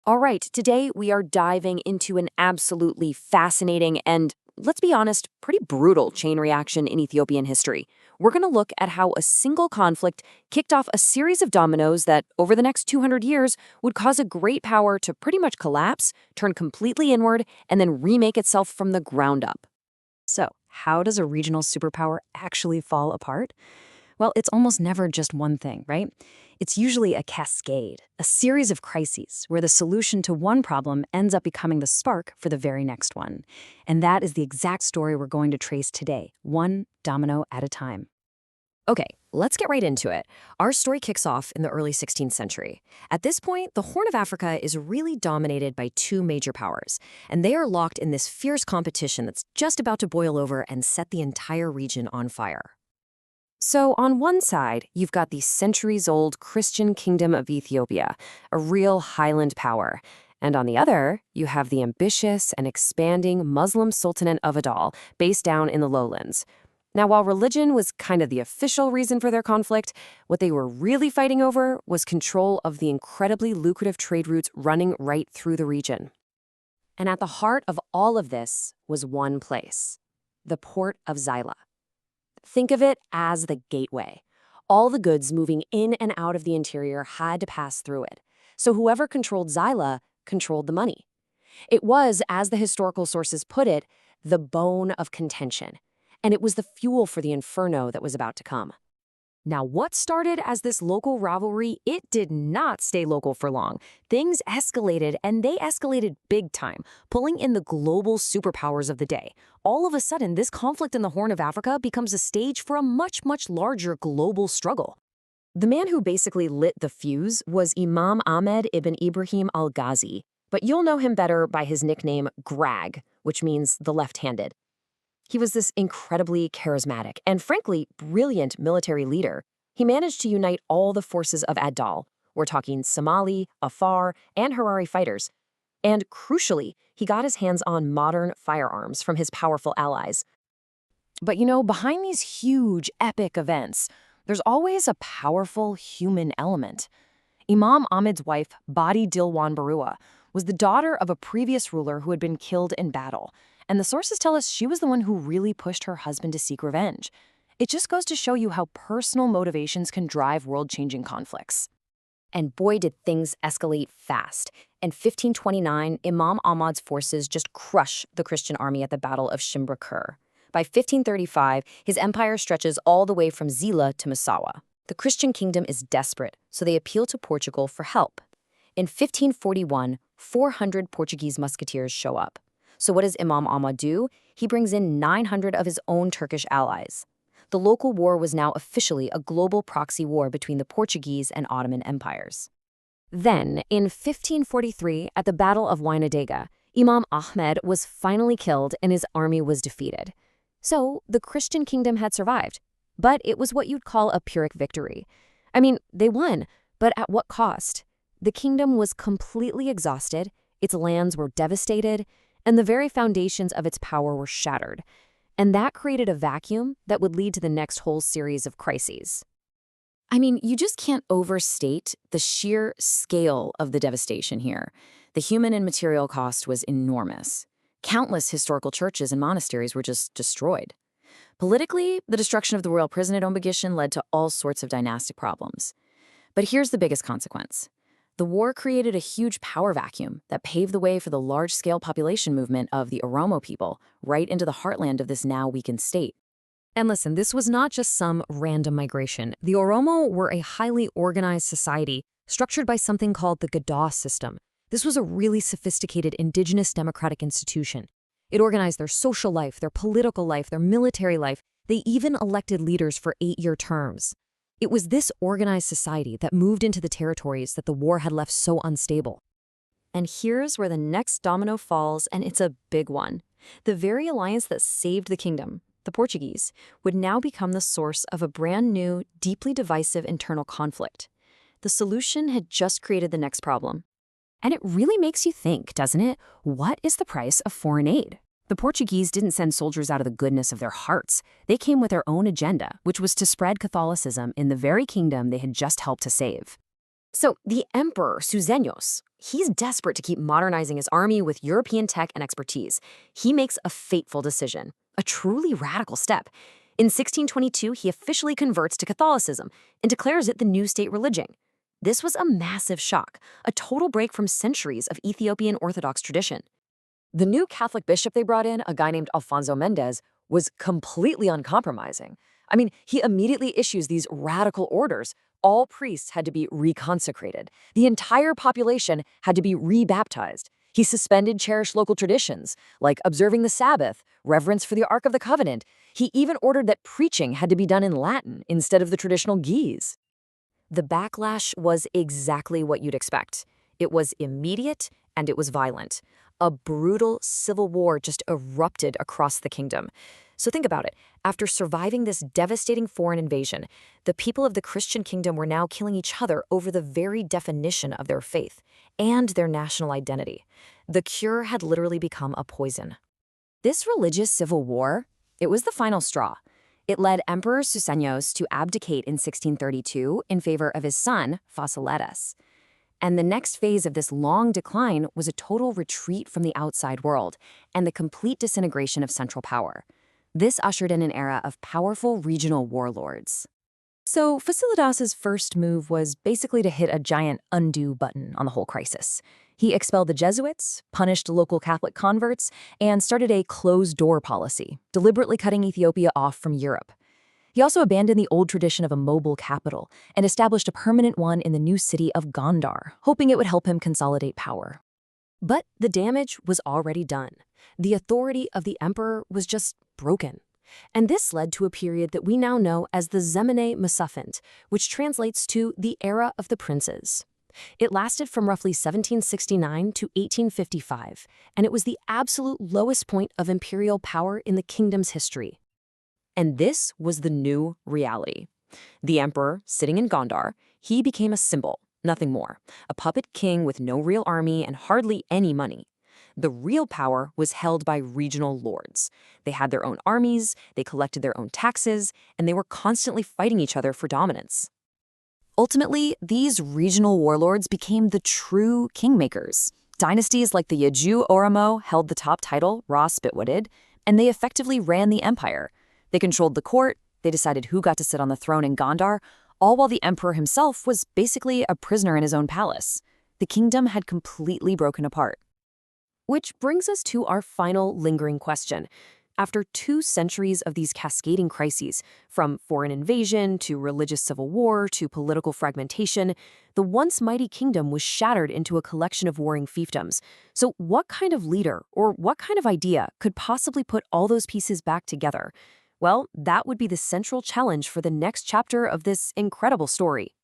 All right, today we are diving into an absolutely fascinating and, let's be honest, pretty brutal chain reaction in Ethiopian history. We're going to look at how a single conflict kicked off a series of dominoes that, over the next 200 years, would cause a great power to pretty much collapse, turn completely inward, and then remake itself from the ground up. So, how does a regional superpower actually fall apart? Well, it's almost never just one thing, right? It's usually a cascade, a series of crises where the solution to one problem ends up becoming the spark for the very next one. And that is the exact story we're going to trace today, one domino at a time. Okay, let's get right into it. Our story kicks off in the early 16th century. At this point, the Horn of Africa is really dominated by two major powers, and they are locked in this fierce competition that's just about to boil over and set the entire region on fire. So, on one side, you've got the centuries-old Christian Kingdom of Ethiopia, a real highland power. And on the other, you have the ambitious and expanding Muslim Sultanate of Adal, based down in the lowlands. Now, while religion was kind of the official reason for their conflict, what they were really fighting over was control of the incredibly lucrative trade routes running right through the region. And at the heart of all of this was one place, the port of Zila. Think of it as the gateway. All the goods moving in and out of the interior had to pass through it. So whoever controlled Zila controlled the money. It was, as the historical sources put it, the bone of contention. And it was the fuel for the inferno that was about to come. Now, what started as this local rivalry, it did not stay local for long. Things escalated, and they escalated big time, pulling in the global superpowers of the day. All of a sudden, this conflict in the Horn of Africa becomes a stage for a much, much larger global struggle. The man who basically lit the fuse was Imam Ahmed ibn Ibrahim al-Ghazi, but you'll know him better by his nickname Grag, which means the left-handed. He was this incredibly charismatic and, frankly, brilliant military leader. He managed to unite all the forces of Adal. We're talking Somali, Afar, and Harari fighters. And, crucially, he got his hands on modern firearms from his powerful allies. But, behind these huge, epic events, there's always a powerful human element. Imam Ahmed's wife, Badi Dilwan Barua, was the daughter of a previous ruler who had been killed in battle. And the sources tell us she was the one who really pushed her husband to seek revenge. It just goes to show you how personal motivations can drive world-changing conflicts. And boy, did things escalate fast. In 1529, Imam Ahmad's forces just crush the Christian army at the Battle of Shimbra-Kur. By 1535, his empire stretches all the way from Zila to Massawa. The Christian kingdom is desperate, so they appeal to Portugal for help. In 1541, 400 Portuguese musketeers show up. So what does Imam Ahmad do? He brings in 900 of his own Turkish allies. The local war was now officially a global proxy war between the Portuguese and Ottoman empires. Then, in 1543, at the Battle of Wainadega, Imam Ahmed was finally killed and his army was defeated. So, the Christian kingdom had survived, but it was what you'd call a Pyrrhic victory. I mean, they won, but at what cost? The kingdom was completely exhausted, its lands were devastated, and the very foundations of its power were shattered. And that created a vacuum that would lead to the next whole series of crises. I mean, you just can't overstate the sheer scale of the devastation here. The human and material cost was enormous. Countless historical churches and monasteries were just destroyed. Politically, the destruction of the royal prison at Ombagishn led to all sorts of dynastic problems. But here's the biggest consequence. The war created a huge power vacuum that paved the way for the large-scale population movement of the Oromo people right into the heartland of this now weakened state. And listen, this was not just some random migration. The Oromo were a highly organized society structured by something called the Gadah system. This was a really sophisticated indigenous democratic institution. It organized their social life, their political life, their military life. They even elected leaders for 8-year terms. It was this organized society that moved into the territories that the war had left so unstable. And here's where the next domino falls, and it's a big one. The very alliance that saved the kingdom, the Portuguese, would now become the source of a brand new, deeply divisive internal conflict. The solution had just created the next problem. And it really makes you think, doesn't it? What is the price of foreign aid? The Portuguese didn't send soldiers out of the goodness of their hearts. They came with their own agenda, which was to spread Catholicism in the very kingdom they had just helped to save. So the emperor, Susenyos, He's desperate to keep modernizing his army with European tech and expertise. He makes a fateful decision, a truly radical step. In 1622, he officially converts to Catholicism and declares it the new state religion. This was a massive shock, a total break from centuries of Ethiopian Orthodox tradition. The new Catholic bishop they brought in, a guy named Alfonso Mendez, was completely uncompromising. I mean, he immediately issues these radical orders. All priests had to be reconsecrated. The entire population had to be rebaptized. He suspended cherished local traditions, like observing the Sabbath, reverence for the Ark of the Covenant. He even ordered that preaching had to be done in Latin instead of the traditional Ge'ez. The backlash was exactly what you'd expect. It was immediate and it was violent. A brutal civil war just erupted across the kingdom. So think about it. After surviving this devastating foreign invasion, the people of the Christian kingdom were now killing each other over the very definition of their faith and their national identity. The cure had literally become a poison. This religious civil war, it was the final straw. It led Emperor Susenyos to abdicate in 1632 in favor of his son, Fasciletus. And the next phase of this long decline was a total retreat from the outside world and the complete disintegration of central power. This ushered in an era of powerful regional warlords. So Fasciletus's first move was basically to hit a giant undo button on the whole crisis. He expelled the Jesuits, punished local Catholic converts, and started a closed-door policy, deliberately cutting Ethiopia off from Europe. He also abandoned the old tradition of a mobile capital and established a permanent one in the new city of Gondar, hoping it would help him consolidate power. But the damage was already done. The authority of the emperor was just broken. And this led to a period that we now know as the Zemene Mesafint, which translates to the era of the princes. It lasted from roughly 1769 to 1855, and it was the absolute lowest point of imperial power in the kingdom's history. And this was the new reality. The emperor, sitting in Gondar, he became a symbol, nothing more, a puppet king with no real army and hardly any money. The real power was held by regional lords. They had their own armies, they collected their own taxes, and they were constantly fighting each other for dominance. Ultimately, these regional warlords became the true kingmakers. Dynasties like the Yaju Oromo held the top title, Ra Spitwooded, and they effectively ran the empire. They controlled the court, they decided who got to sit on the throne in Gondar, all while the emperor himself was basically a prisoner in his own palace. The kingdom had completely broken apart. Which brings us to our final lingering question. After 2 centuries of these cascading crises, from foreign invasion to religious civil war to political fragmentation, the once mighty kingdom was shattered into a collection of warring fiefdoms. So what kind of leader or what kind of idea could possibly put all those pieces back together? Well, that would be the central challenge for the next chapter of this incredible story.